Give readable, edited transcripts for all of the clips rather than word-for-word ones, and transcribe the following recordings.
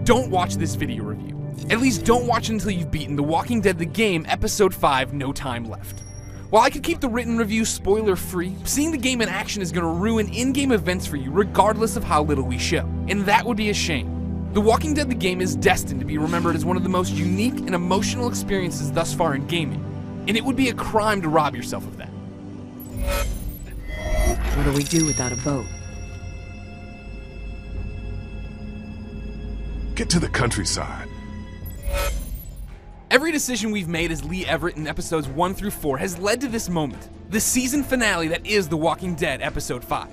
don't watch this video review. At least don't watch it until you've beaten The Walking Dead the game, Episode 5, No Time Left. While I could keep the written review spoiler-free, seeing the game in action is going to ruin in-game events for you regardless of how little we show, and that would be a shame. The Walking Dead the game is destined to be remembered as one of the most unique and emotional experiences thus far in gaming, and it would be a crime to rob yourself of that. What do we do without a boat? Get to the countryside. Every decision we've made as Lee Everett in episodes 1 through 4 has led to this moment, the season finale that is The Walking Dead Episode 5.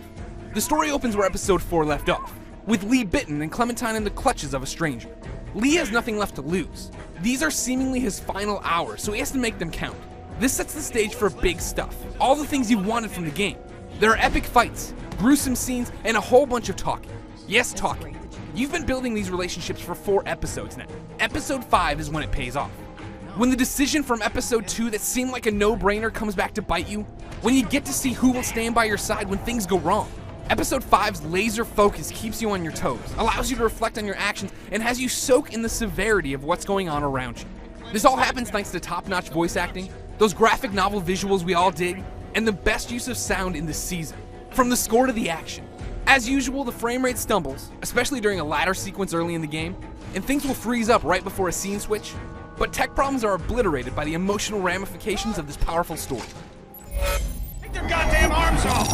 The story opens where Episode 4 left off, with Lee bitten and Clementine in the clutches of a stranger. Lee has nothing left to lose. These are seemingly his final hours, so he has to make them count. This sets the stage for big stuff, all the things you wanted from the game. There are epic fights, gruesome scenes, and a whole bunch of talking. Yes, talking. You've been building these relationships for 4 episodes now. Episode 5 is when it pays off. When the decision from Episode 2 that seemed like a no-brainer comes back to bite you, when you get to see who will stand by your side when things go wrong. Episode 5's laser focus keeps you on your toes, allows you to reflect on your actions, and has you soak in the severity of what's going on around you. This all happens thanks to top-notch voice acting, those graphic novel visuals we all dig, and the best use of sound in the season, from the score to the action. As usual, the frame rate stumbles, especially during a ladder sequence early in the game, and things will freeze up right before a scene switch, but tech problems are obliterated by the emotional ramifications of this powerful story. Take their goddamn arms off!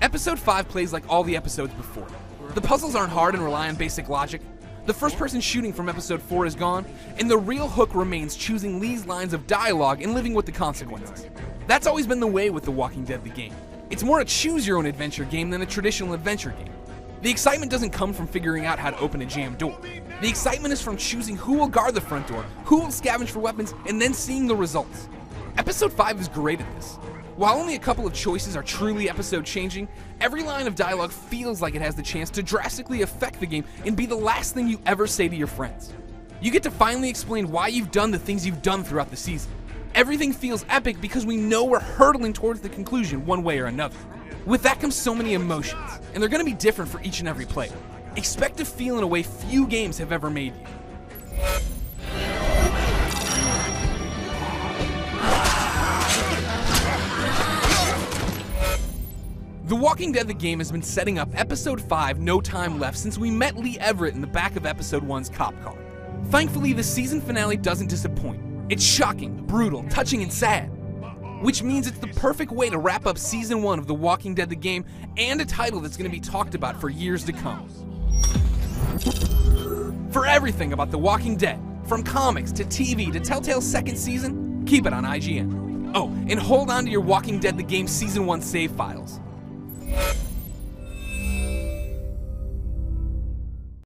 Episode 5 plays like all the episodes before. The puzzles aren't hard and rely on basic logic. The first-person shooting from Episode 4 is gone, and the real hook remains choosing Lee's lines of dialogue and living with the consequences. That's always been the way with The Walking Dead the game. It's more a choose-your-own-adventure game than a traditional adventure game. The excitement doesn't come from figuring out how to open a jammed door. The excitement is from choosing who will guard the front door, who will scavenge for weapons, and then seeing the results. Episode 5 is great at this. While only a couple of choices are truly episode-changing, every line of dialogue feels like it has the chance to drastically affect the game and be the last thing you ever say to your friends. You get to finally explain why you've done the things you've done throughout the season. Everything feels epic because we know we're hurtling towards the conclusion one way or another. With that comes so many emotions, and they're going to be different for each and every player. Expect to feel in a way few games have ever made you. The Walking Dead the game has been setting up Episode 5 No Time Left since we met Lee Everett in the back of Episode 1's cop car. Thankfully, the season finale doesn't disappoint. It's shocking, brutal, touching, and sad. Which means it's the perfect way to wrap up Season 1 of The Walking Dead the game, and a title that's going to be talked about for years to come. For everything about The Walking Dead, from comics to TV to Telltale's second season, keep it on IGN. Oh, and hold on to your Walking Dead the game Season 1 save files.